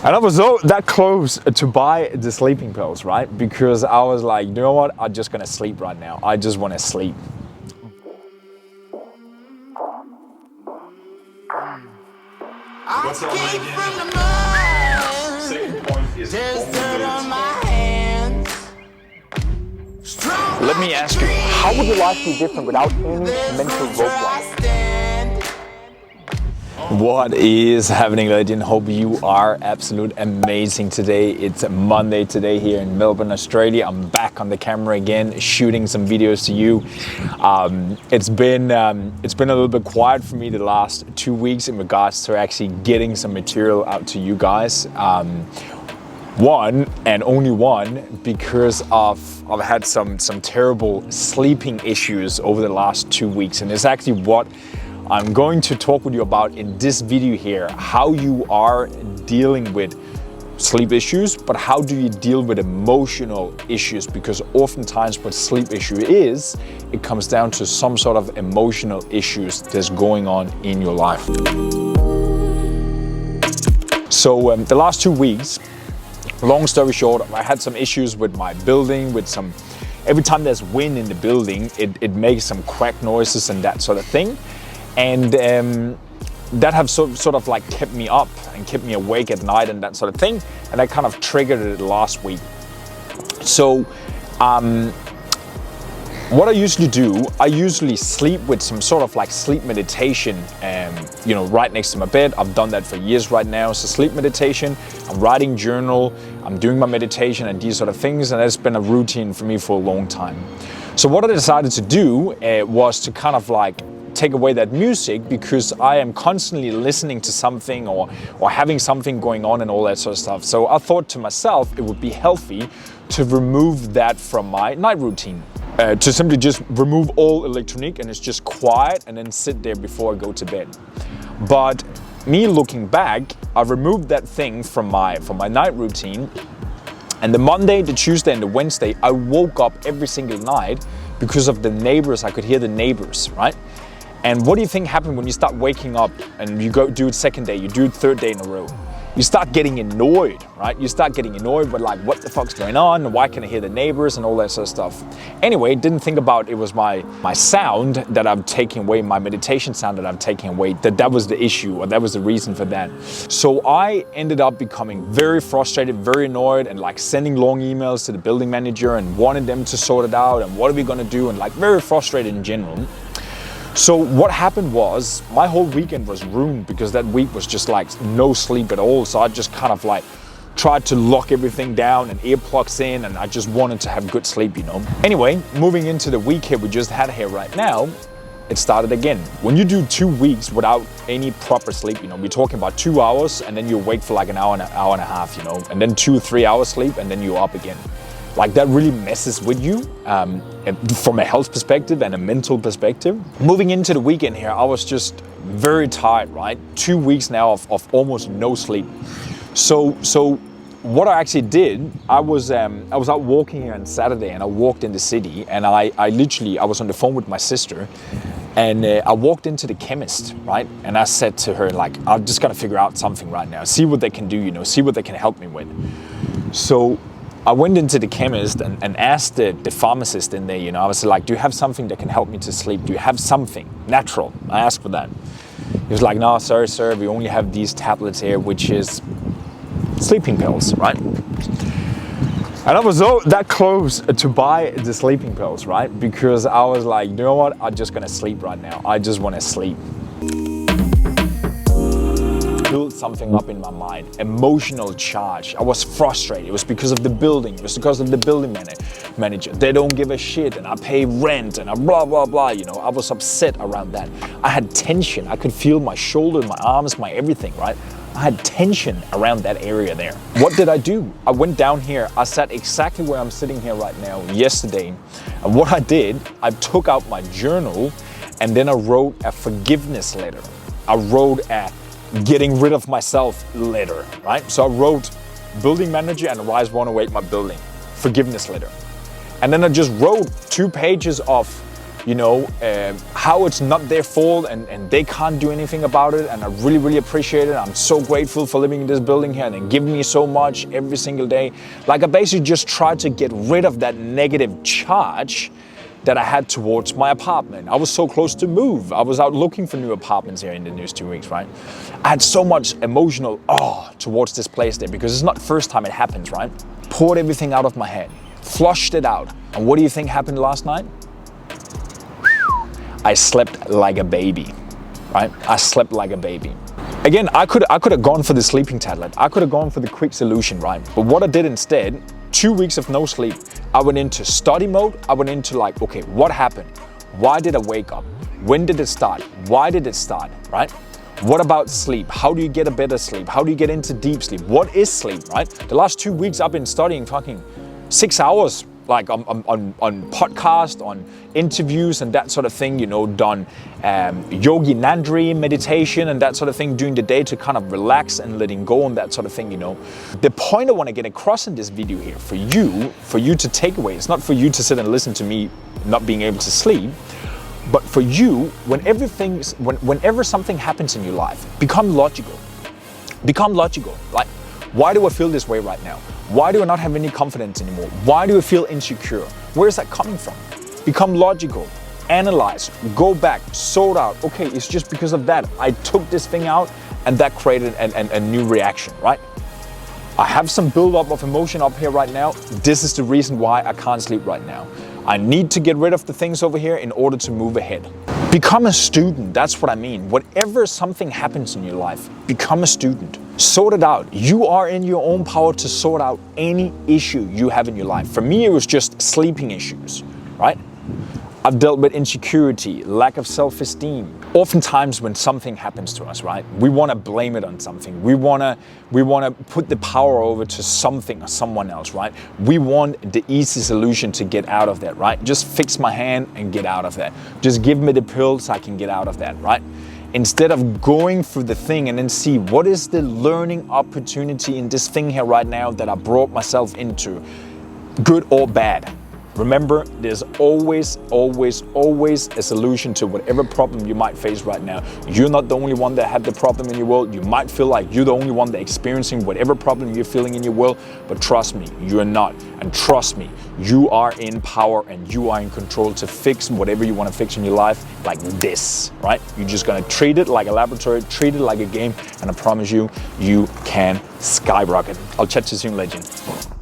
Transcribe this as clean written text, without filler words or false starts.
And I was so that close to buy the sleeping pills, right? Because I was like, you know what? I'm just gonna sleep right now. I just want to sleep. What's up, again? Second point is Let me ask you, how would your life be different without any mental roadblocks? What is happening, legend? Hope you are absolute amazing today. It's Monday today here in Melbourne, Australia. I'm back on the camera again, shooting some videos to you. It's been a little bit quiet for me the last 2 weeks in regards to actually getting some material out to you guys. One and only one, because I've had some terrible sleeping issues over the last 2 weeks, and it's actually what I'm going to talk with you about in this video here, how you are dealing with sleep issues, but how do you deal with emotional issues? Because oftentimes what sleep issue is, it comes down to some sort of emotional issues that's going on in your life. So the last 2 weeks, long story short, I had some issues with my building, every time there's wind in the building, it makes some crack noises and that sort of thing. And that have sort of like kept me up and kept me awake at night and that sort of thing. And that kind of triggered it last week. So what I usually do, I usually sleep with some sort of like sleep meditation, right next to my bed. I've done that for years right now. So sleep meditation, I'm writing journal, I'm doing my meditation and these sort of things. And that's been a routine for me for a long time. So what I decided to do was to kind of like take away that music, because I am constantly listening to something or having something going on and all that sort of stuff. So I thought to myself, it would be healthy to remove that from my night routine. To simply just remove all electronic and it's just quiet and then sit there before I go to bed. But me looking back, I removed that thing from my night routine. And the Monday, the Tuesday and the Wednesday, I woke up every single night because of the neighbors. I could hear the neighbors, right? And what do you think happened when you start waking up and you go do it second day, you do it third day in a row? You start getting annoyed, right? You start getting annoyed with like, what the fuck's going on? Why can I hear the neighbors and all that sort of stuff? Anyway, didn't think about it was my sound that I'm taking away, my meditation sound that I'm taking away, that was the issue, or that was the reason for that. So I ended up becoming very frustrated, very annoyed, and like sending long emails to the building manager and wanted them to sort it out and what are we gonna do, and like very frustrated in general. So what happened was my whole weekend was ruined because that week was just like no sleep at all. So I just kind of like tried to lock everything down and earplugs in, and I just wanted to have good sleep, Anyway, moving into the week here we just had here right now, it started again. When you do 2 weeks without any proper sleep, we're talking about 2 hours and then you wake for like an hour and a half, and then 2-3 hours sleep and then you're up again. Like that really messes with you from a health perspective and a mental perspective. Moving into the weekend here, I was just very tired, right? 2 weeks now of almost no sleep. So what I actually did, I was out walking here on Saturday and I walked in the city and I was on the phone with my sister and I walked into the chemist, right? And I said to her, like, I'm just gonna figure out something right now, see what they can do, see what they can help me with. So I went into the chemist and asked the pharmacist in there, I was like, do you have something that can help me to sleep? Do you have something natural? I asked for that. He was like, no, sorry, sir, we only have these tablets here, which is sleeping pills, right? And I was so that close to buy the sleeping pills, right? Because I was like, you know what? I'm just gonna sleep right now. I just wanna sleep. Built something up in my mind, emotional charge. I was frustrated. It was because of the building. It was because of the building manager. They don't give a shit and I pay rent and I blah, blah, blah. I was upset around that. I had tension. I could feel my shoulders, my arms, my everything, right? I had tension around that area there. What did I do? I went down here. I sat exactly where I'm sitting here right now yesterday. And what I did, I took out my journal and then I wrote a forgiveness letter. I wrote a getting rid of myself letter, right? So I wrote building manager and rise 108 my building, forgiveness letter. And then I just wrote 2 pages of you know, how it's not their fault and they can't do anything about it. And I really, really appreciate it. I'm so grateful for living in this building here and they give me so much every single day. Like, I basically just tried to get rid of that negative charge that I had towards my apartment. I was so close to move. I was out looking for new apartments here in the next 2 weeks, right? I had so much emotional towards this place there because it's not the first time it happens, right? Poured everything out of my head, flushed it out. And what do you think happened last night? I slept like a baby, right? I slept like a baby. Again, I could have gone for the sleeping tablet. I could have gone for the quick solution, right? But what I did instead, 2 weeks of no sleep, I went into study mode. I went into like, okay, what happened? Why did I wake up? When did it start? Why did it start, right? What about sleep? How do you get a better sleep? How do you get into deep sleep? What is sleep, right? The last 2 weeks I've been studying fucking 6 hours, like on podcast, on interviews and that sort of thing, you know, done yogi nandri meditation and that sort of thing during the day to kind of relax and letting go and that sort of thing, you know. The point I want to get across in this video here for you to take away, it's not for you to sit and listen to me not being able to sleep, but for you, whenever something happens in your life, become logical. Become logical. Like, why do I feel this way right now? Why do I not have any confidence anymore? Why do I feel insecure? Where is that coming from? Become logical, analyze, go back, sort out. Okay, it's just because of that. I took this thing out and that created a new reaction, right? I have some buildup of emotion up here right now. This is the reason why I can't sleep right now. I need to get rid of the things over here in order to move ahead. Become a student, that's what I mean. Whenever something happens in your life, become a student. Sort it out. You are in your own power to sort out any issue you have in your life. For me, it was just sleeping issues, right? I've dealt with insecurity, lack of self-esteem. Oftentimes when something happens to us, right, we want to blame it on something. We want to put the power over to something or someone else, right? We want the easy solution to get out of that, right? Just fix my hand and get out of that. Just give me the pills so I can get out of that, right? Instead of going through the thing and then see what is the learning opportunity in this thing here right now that I brought myself into, good or bad. Remember, there's always, always, always a solution to whatever problem you might face right now. You're not the only one that had the problem in your world. You might feel like you're the only one that's experiencing whatever problem you're feeling in your world, but trust me, you're not. And trust me, you are in power and you are in control to fix whatever you want to fix in your life like this, right? You're just going to treat it like a laboratory, treat it like a game, and I promise you, you can skyrocket. I'll chat to you soon, legend.